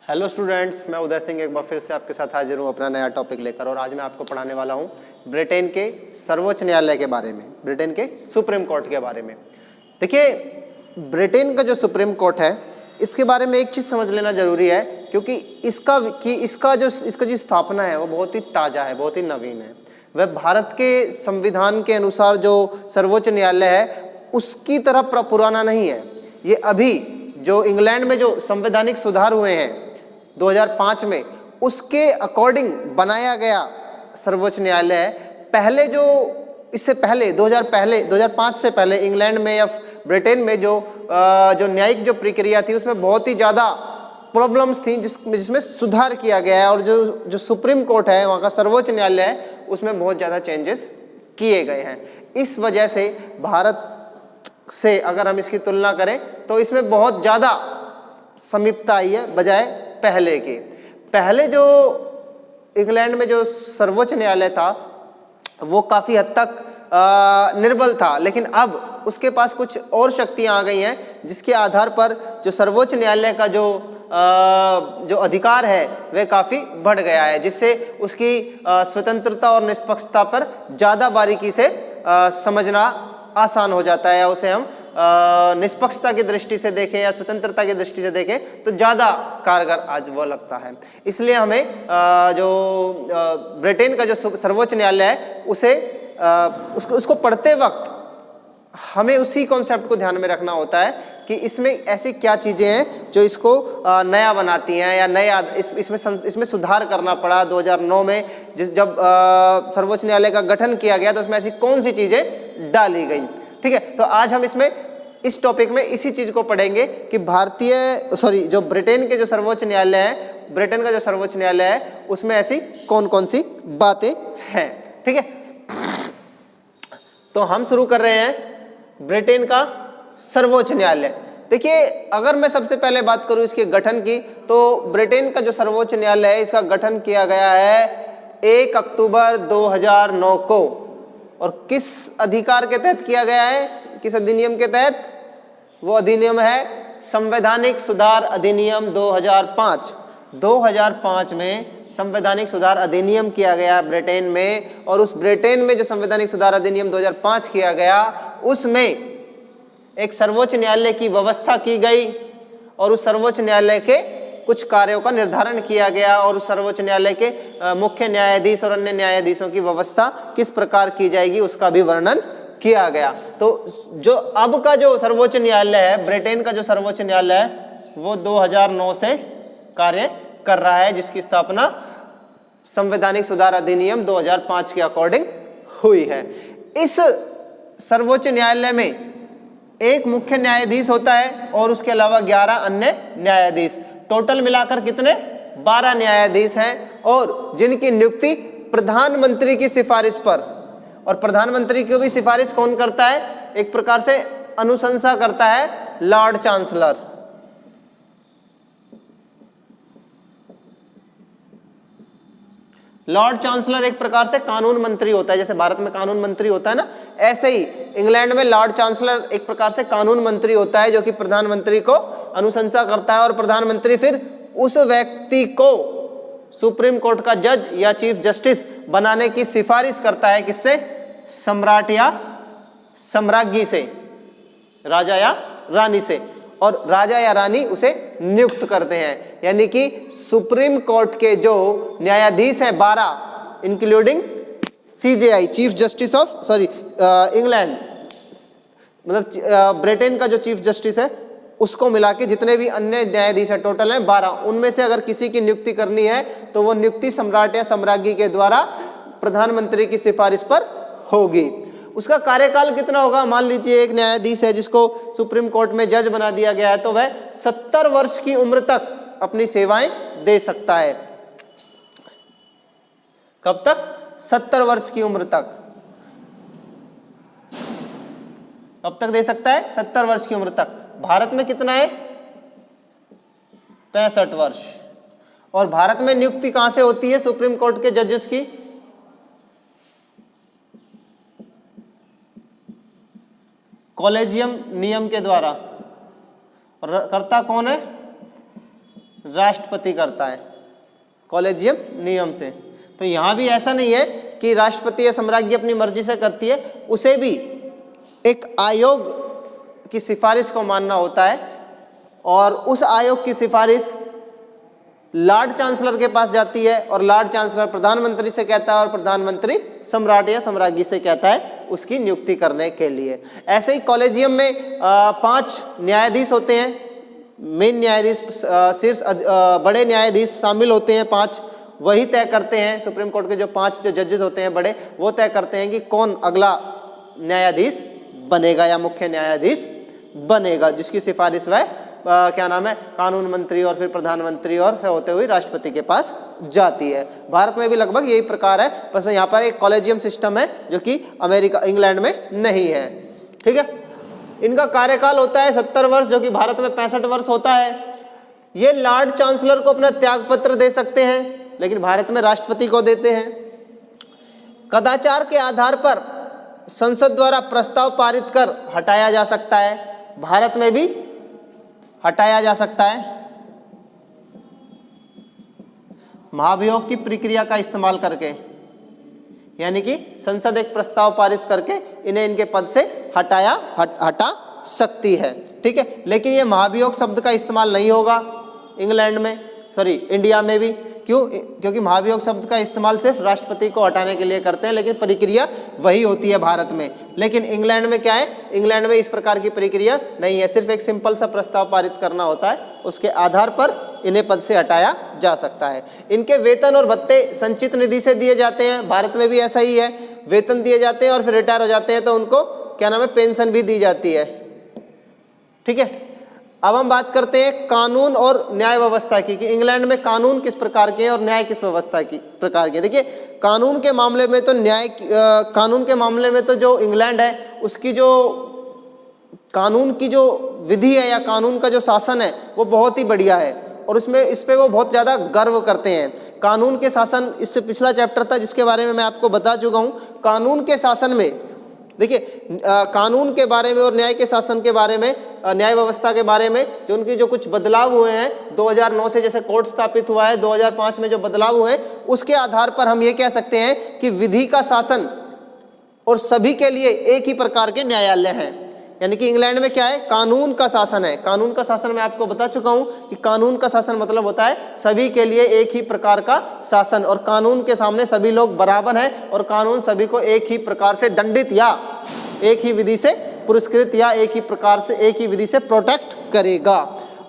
Hello students, मैं उदय सिंह एक बार फिर से आपके साथ हाजिर हूँ अपना नया टॉपिक लेकर। और आज मैं आपको पढ़ाने वाला हूँ ब्रिटेन के सर्वोच्च न्यायालय के बारे में, ब्रिटेन के सुप्रीम कोर्ट के बारे में। देखिए, ब्रिटेन का जो सुप्रीम कोर्ट है इसके बारे में एक चीज़ समझ लेना जरूरी है, क्योंकि इसका जो स्थापना है वो बहुत ही ताज़ा है, बहुत ही नवीन है। वह भारत के संविधान के अनुसार जो सर्वोच्च न्यायालय है उसकी तरह पुराना नहीं है। ये अभी जो इंग्लैंड में जो संवैधानिक सुधार हुए हैं 2005 में, उसके अकॉर्डिंग बनाया गया सर्वोच्च न्यायालय है। पहले जो इससे पहले 2005 से पहले इंग्लैंड में या ब्रिटेन में जो न्यायिक जो प्रक्रिया थी उसमें बहुत ही ज़्यादा प्रॉब्लम्स थी, जिसमें सुधार किया गया है। और जो सुप्रीम कोर्ट है, वहाँ का सर्वोच्च न्यायालय है, उसमें बहुत ज़्यादा चेंजेस किए गए हैं। इस वजह से भारत से अगर हम इसकी तुलना करें तो इसमें बहुत ज़्यादा समीपता आई है बजाय पहले के। पहले जो इंग्लैंड में जो सर्वोच्च न्यायालय था वो काफ़ी हद तक निर्बल था, लेकिन अब उसके पास कुछ और शक्तियाँ आ गई हैं, जिसके आधार पर जो सर्वोच्च न्यायालय का जो अधिकार है वह काफ़ी बढ़ गया है, जिससे उसकी स्वतंत्रता और निष्पक्षता पर ज़्यादा बारीकी से समझना आसान हो जाता है। या उसे हम निष्पक्षता की दृष्टि से देखें या स्वतंत्रता की दृष्टि से देखें तो ज़्यादा कारगर आज वो लगता है। इसलिए हमें जो ब्रिटेन का जो सर्वोच्च न्यायालय है उसको पढ़ते वक्त हमें उसी कॉन्सेप्ट को ध्यान में रखना होता है कि इसमें ऐसी क्या चीज़ें हैं जो इसको नया बनाती हैं या नया इसमें सुधार करना पड़ा 2009 में। जब सर्वोच्च न्यायालय का गठन किया गया तो उसमें ऐसी कौन सी चीज़ें डाली गई। ठीक है, तो आज हम इस टॉपिक में इसी चीज़ को पढ़ेंगे कि जो ब्रिटेन के जो सर्वोच्च न्यायालय है, ब्रिटेन का जो सर्वोच्च न्यायालय है उसमें ऐसी कौन कौन सी बातें हैं। ठीक है, तो हम शुरू कर रहे हैं ब्रिटेन का सर्वोच्च न्यायालय। देखिए, अगर मैं सबसे पहले बात करूं इसके गठन की, तो ब्रिटेन का जो सर्वोच्च न्यायालय है इसका गठन किया गया है 1 अक्टूबर 2009 को। और किस अधिकार के तहत किया गया है, किस अधिनियम के तहत? वो अधिनियम है संवैधानिक सुधार अधिनियम 2005। 2005 में संवैधानिक सुधार अधिनियम किया गया ब्रिटेन में। और उस ब्रिटेन में जो संवैधानिक सुधार अधिनियम 2005 किया गया उसमें एक सर्वोच्च न्यायालय की व्यवस्था की गई और उस सर्वोच्च न्यायालय के कुछ कार्यों का निर्धारण किया गया और उस सर्वोच्च न्यायालय के मुख्य न्यायाधीश और अन्य न्यायाधीशों की व्यवस्था किस प्रकार की जाएगी उसका भी वर्णन किया गया। तो जो अब का जो सर्वोच्च न्यायालय है, ब्रिटेन का जो सर्वोच्च न्यायालय है, वो 2009 से कार्य कर रहा है, जिसकी स्थापना संवैधानिक सुधार अधिनियम 2005 के अकॉर्डिंग हुई है। इस सर्वोच्च न्यायालय में एक मुख्य न्यायाधीश होता है और उसके अलावा 11 अन्य न्यायाधीश। टोटल मिलाकर कितने? 12 न्यायाधीश हैं, और जिनकी नियुक्ति प्रधानमंत्री की सिफारिश पर। और प्रधानमंत्री की भी सिफारिश कौन करता है? एक प्रकार से अनुशंसा करता है लॉर्ड चांसलर। लॉर्ड चांसलर एक प्रकार से कानून मंत्री होता है, जैसे भारत में कानून मंत्री होता है ना, ऐसे ही इंग्लैंड में लॉर्ड चांसलर एक प्रकार से कानून मंत्री होता है, जो कि प्रधानमंत्री को अनुशंसा करता है। और प्रधानमंत्री फिर उस व्यक्ति को सुप्रीम कोर्ट का जज या चीफ जस्टिस बनाने की सिफारिश करता है। किससे? सम्राट या सम्राज्ञी से, राजा या रानी से। और राजा या रानी उसे नियुक्त करते हैं। यानी कि सुप्रीम कोर्ट के जो न्यायाधीश हैं 12, including CJI, chief justice of England, मतलब ब्रिटेन का जो चीफ जस्टिस है उसको मिला के जितने भी अन्य न्यायाधीश है टोटल हैं 12, उनमें से अगर किसी की नियुक्ति करनी है तो वो नियुक्ति सम्राट या सम्राज्ञी के द्वारा प्रधानमंत्री की सिफारिश पर होगी। उसका कार्यकाल कितना होगा? मान लीजिए एक न्यायाधीश है जिसको सुप्रीम कोर्ट में जज बना दिया गया है, तो वह 70 वर्ष की उम्र तक अपनी सेवाएं दे सकता है। कब तक? 70 वर्ष की उम्र तक। कब तक दे सकता है? 70 वर्ष की उम्र तक। भारत में कितना है? 65 वर्ष। और भारत में नियुक्ति कहां से होती है सुप्रीम कोर्ट के जजेस की? कॉलेजियम नियम के द्वारा। और करता कौन है? राष्ट्रपति करता है कॉलेजियम नियम से। तो यहाँ भी ऐसा नहीं है कि राष्ट्रपति या सम्राज्ञी अपनी मर्जी से करती है, उसे भी एक आयोग की सिफारिश को मानना होता है और उस आयोग की सिफारिश लॉर्ड चांसलर के पास जाती है और लॉर्ड चांसलर प्रधानमंत्री से कहता है और प्रधानमंत्री सम्राट या सम्राज्ञी से कहता है उसकी नियुक्ति करने के लिए। ऐसे ही कॉलेजियम में 5 न्यायाधीश होते हैं, मेन न्यायाधीश, शीर्ष बड़े न्यायाधीश शामिल होते हैं 5। वही तय करते हैं, सुप्रीम कोर्ट के जो 5 जो जजेस होते हैं बड़े, वो तय करते हैं कि कौन अगला न्यायाधीश बनेगा या मुख्य न्यायाधीश बनेगा, जिसकी सिफारिश वह क्या नाम है, कानून मंत्री और फिर प्रधानमंत्री और से होते हुए राष्ट्रपति के पास जाती है। भारत में भी लगभग यही प्रकार है, बस यहाँ पर एक कॉलेजियम सिस्टम है जो कि अमेरिका, इंग्लैंड में नहीं है। ठीक है, इनका कार्यकाल होता है 70 वर्ष, जो कि भारत में 65 वर्ष होता है। ये लॉर्ड चांसलर को अपना त्यागपत्र दे सकते हैं, लेकिन भारत में राष्ट्रपति को देते हैं। कदाचार के आधार पर संसद द्वारा प्रस्ताव पारित कर हटाया जा सकता है, भारत में भी हटाया जा सकता है। महाभियोग की प्रक्रिया का इस्तेमाल करके, यानी कि संसद एक प्रस्ताव पारित करके इन्हें इनके पद से हटा सकती है। ठीक है, लेकिन ये महाभियोग शब्द का इस्तेमाल नहीं होगा इंग्लैंड में, सॉरी इंडिया में भी। क्यों? क्योंकि महाभियोग शब्द का इस्तेमाल सिर्फ राष्ट्रपति को हटाने के लिए करते हैं, लेकिन प्रक्रिया वही होती है भारत में। लेकिन इंग्लैंड में क्या है, इंग्लैंड में इस प्रकार की प्रक्रिया नहीं है, सिर्फ एक सिंपल सा प्रस्ताव पारित करना होता है, उसके आधार पर इन्हें पद से हटाया जा सकता है। इनके वेतन और भत्ते संचित निधि से दिए जाते हैं, भारत में भी ऐसा ही है, वेतन दिए जाते हैं और फिर रिटायर हो जाते हैं तो उनको क्या नाम है, पेंशन भी दी जाती है। ठीक है, अब हम बात करते हैं कानून और न्याय व्यवस्था की, कि इंग्लैंड में कानून किस प्रकार के हैं और न्याय किस व्यवस्था की प्रकार के। देखिए, कानून के मामले में तो कानून के मामले में तो जो इंग्लैंड है उसकी जो कानून की जो विधि है या कानून का जो शासन है वो बहुत ही बढ़िया है और इस पे वो बहुत ज़्यादा गर्व करते हैं। कानून के शासन, इससे पिछला चैप्टर था जिसके बारे में मैं आपको बता चुका हूँ। कानून के शासन में देखिए, कानून के बारे में और न्याय के शासन के बारे में, न्याय व्यवस्था के बारे में जो उनकी जो कुछ बदलाव हुए हैं 2009 से, जैसे कोर्ट स्थापित हुआ है, 2005 में जो बदलाव हुए, उसके आधार पर हम ये कह सकते हैं कि विधि का शासन और सभी के लिए एक ही प्रकार के न्यायालय हैं। यानी कि इंग्लैंड में क्या है, कानून का शासन है। कानून का शासन मैं आपको बता चुका हूं कि कानून का शासन मतलब होता है सभी के लिए एक ही प्रकार का शासन, और कानून के सामने सभी लोग बराबर हैं और कानून सभी को एक ही प्रकार से दंडित या एक ही विधि से पुरस्कृत या एक ही प्रकार से, एक ही विधि से प्रोटेक्ट करेगा,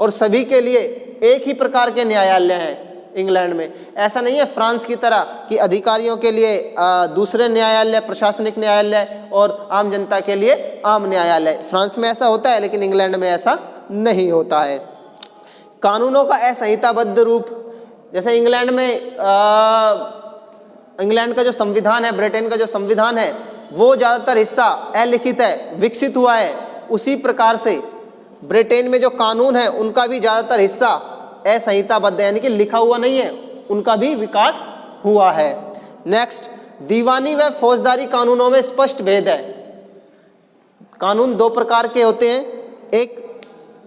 और सभी के लिए एक ही प्रकार के न्यायालय हैं। इंग्लैंड में ऐसा नहीं है फ्रांस की तरह कि अधिकारियों के लिए दूसरे न्यायालय, प्रशासनिक न्यायालय, और आम जनता के लिए आम न्यायालय। फ्रांस में ऐसा होता है लेकिन इंग्लैंड में ऐसा नहीं होता है। कानूनों का असंहिताबद्ध रूप, जैसे इंग्लैंड में इंग्लैंड का जो संविधान है, ब्रिटेन का जो संविधान है, वो ज़्यादातर हिस्सा अलिखित है, विकसित हुआ है। उसी प्रकार से ब्रिटेन में जो कानून है उनका भी ज़्यादातर हिस्सा असंहिताबद्ध है, यानी कि लिखा हुआ नहीं है, उनका भी विकास हुआ है। नेक्स्ट, दीवानी व फौजदारी कानूनों में स्पष्ट भेद है। कानून दो प्रकार के होते हैं, एक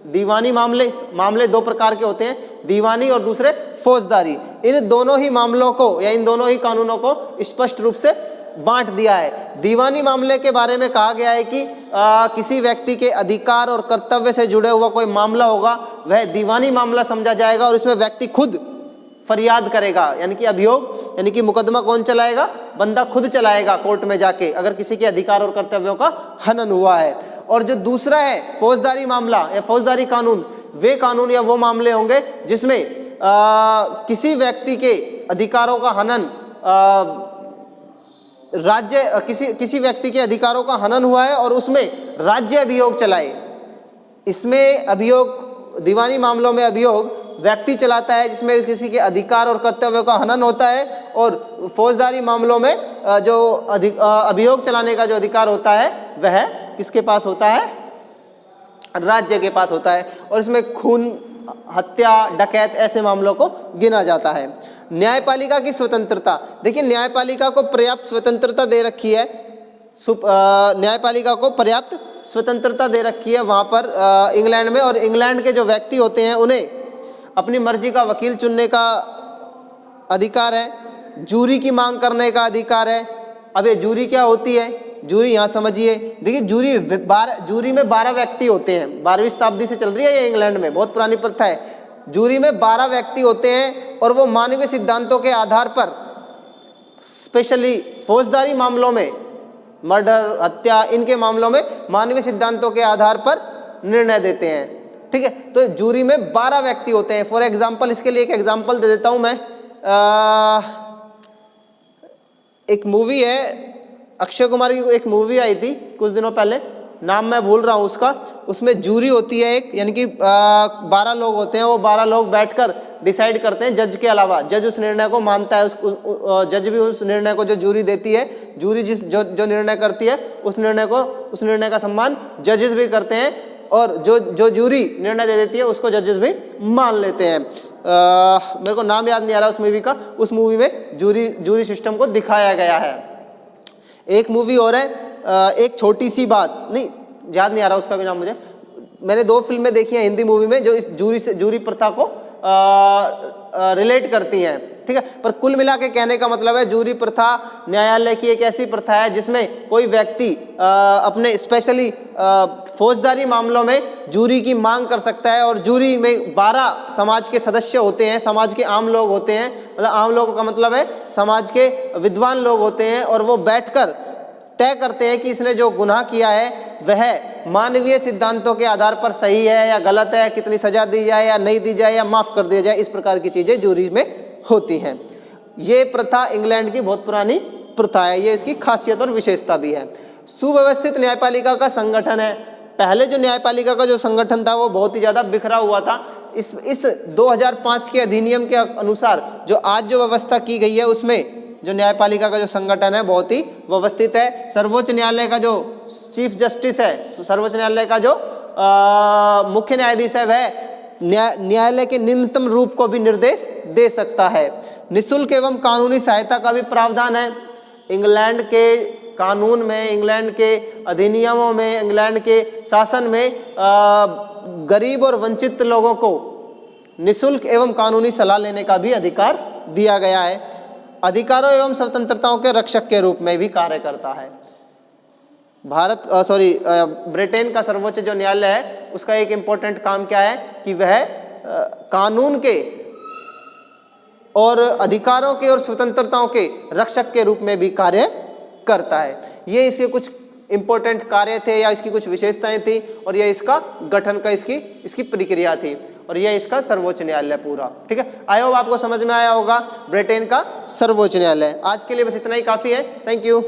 दीवानी मामले दो प्रकार के होते हैं, दीवानी और दूसरे फौजदारी। इन दोनों ही मामलों को या इन दोनों ही कानूनों को स्पष्ट रूप से बांट दिया है। दीवानी मामले के बारे में कहा गया है कि किसी व्यक्ति के अधिकार और कर्तव्य से जुड़े हुआ कोई मामला होगा वह दीवानी मामला समझा जाएगा और इसमें व्यक्ति खुद फरियाद करेगा, यानी कि अभियोग, यानी कि मुकदमा कौन चलाएगा, बंदा खुद चलाएगा कोर्ट में जाके अगर किसी के अधिकार और कर्तव्यों का हनन हुआ है। और जो दूसरा है फौजदारी मामला या फौजदारी कानून, वे कानून या वो मामले होंगे जिसमें किसी व्यक्ति के अधिकारों का हनन किसी व्यक्ति के अधिकारों का हनन हुआ है और उसमें राज्य अभियोग चलाए। इसमें अभियोग, दीवानी मामलों में अभियोग व्यक्ति चलाता है जिसमें किसी के अधिकार और कर्तव्यों का हनन होता है, और फौजदारी मामलों में जो अभियोग चलाने का जो अधिकार होता है वह किसके पास होता है, राज्य के पास होता है। और इसमें खून, हत्या, डकैत ऐसे मामलों को गिना जाता है। न्यायपालिका की स्वतंत्रता, देखिए न्यायपालिका को पर्याप्त स्वतंत्रता दे रखी है, न्यायपालिका को पर्याप्त स्वतंत्रता दे रखी है वहाँ पर इंग्लैंड में, और इंग्लैंड के जो व्यक्ति होते हैं उन्हें अपनी मर्जी का वकील चुनने का अधिकार है, जूरी की मांग करने का अधिकार है। अब ये जूरी क्या होती है? जूरी यहाँ समझिए, देखिए जूरी में 12 व्यक्ति होते हैं। 12वीं शताब्दी से चल रही है ये, इंग्लैंड में बहुत पुरानी प्रथा है। जूरी में 12 व्यक्ति होते हैं और वो मानवीय सिद्धांतों के आधार पर, स्पेशली फौजदारी मामलों में, मर्डर, हत्या, इनके मामलों में मानवीय सिद्धांतों के आधार पर निर्णय देते हैं। ठीक है, तो जूरी में 12 व्यक्ति होते हैं। फॉर एग्जाम्पल, इसके लिए एक एग्जाम्पल दे देता हूं मैं। एक मूवी है, अक्षय कुमार की एक मूवी आई थी कुछ दिनों पहले, नाम मैं भूल रहा हूँ उसका। उसमें जूरी होती है एक, यानी कि 12 लोग होते हैं। वो 12 लोग बैठकर डिसाइड करते हैं, जज के अलावा। जज उस निर्णय को मानता है, जज भी उस निर्णय को जो जूरी देती है, जूरी जो निर्णय करती है उस निर्णय का सम्मान जजेस भी करते हैं, और जो जूरी निर्णय दे देती है उसको जजेस भी मान लेते हैं। मेरे को नाम याद नहीं आ रहा उस मूवी का। उस मूवी में जूरी सिस्टम को दिखाया गया है। एक मूवी और है, एक छोटी सी बात, नहीं याद नहीं आ रहा उसका भी नाम मुझे। मैंने 2 फिल्में देखी हैं हिंदी मूवी में जो इस जूरी प्रथा को रिलेट करती हैं। ठीक है, पर कुल मिला के कहने का मतलब है, जूरी प्रथा न्यायालय की एक ऐसी प्रथा है जिसमें कोई व्यक्ति अपने स्पेशली फौजदारी मामलों में जूरी की मांग कर सकता है। और जूरी में 12 समाज के सदस्य होते हैं, समाज के आम लोग होते हैं। मतलब आम लोगों का मतलब है समाज के विद्वान लोग होते हैं, और वो बैठकर तय करते हैं कि इसने जो गुनाह किया है वह मानवीय सिद्धांतों के आधार पर सही है या गलत है, कितनी सजा दी जाए या नहीं दी जाए या माफ़ कर दिया जाए। इस प्रकार की चीज़ें जूरी में होती हैं। ये प्रथा इंग्लैंड की बहुत पुरानी प्रथा है, ये इसकी खासियत और विशेषता भी है। सुव्यवस्थित न्यायपालिका का संगठन है। पहले जो न्यायपालिका का जो संगठन था वो बहुत ही ज़्यादा बिखरा हुआ था। इस 2005 के अधिनियम के अनुसार जो आज जो व्यवस्था की गई है, उसमें जो न्यायपालिका का जो संगठन है बहुत ही व्यवस्थित है। सर्वोच्च न्यायालय का जो चीफ जस्टिस है, सर्वोच्च न्यायालय का जो मुख्य न्यायाधीश है, वह न्यायालय के निम्नतम रूप को भी निर्देश दे सकता है। निःशुल्क एवं कानूनी सहायता का भी प्रावधान है। इंग्लैंड के कानून में, इंग्लैंड के अधिनियमों में, इंग्लैंड के शासन में गरीब और वंचित लोगों को निःशुल्क एवं कानूनी सलाह लेने का भी अधिकार दिया गया है। अधिकारों एवं स्वतंत्रताओं के रक्षक के रूप में भी कार्य करता है। ब्रिटेन का सर्वोच्च जो न्यायालय है उसका एक इम्पोर्टेंट काम क्या है कि वह कानून के और अधिकारों के और स्वतंत्रताओं के रक्षक के रूप में भी कार्य करता है। ये इसके कुछ इम्पोर्टेंट कार्य थे या इसकी कुछ विशेषताएं थी, और यह इसका गठन का इसकी प्रक्रिया थी, और यह इसका सर्वोच्च न्यायालय पूरा। ठीक है, आई होप आपको समझ में आया होगा ब्रिटेन का सर्वोच्च न्यायालय। आज के लिए बस इतना ही काफ़ी है। Thank you.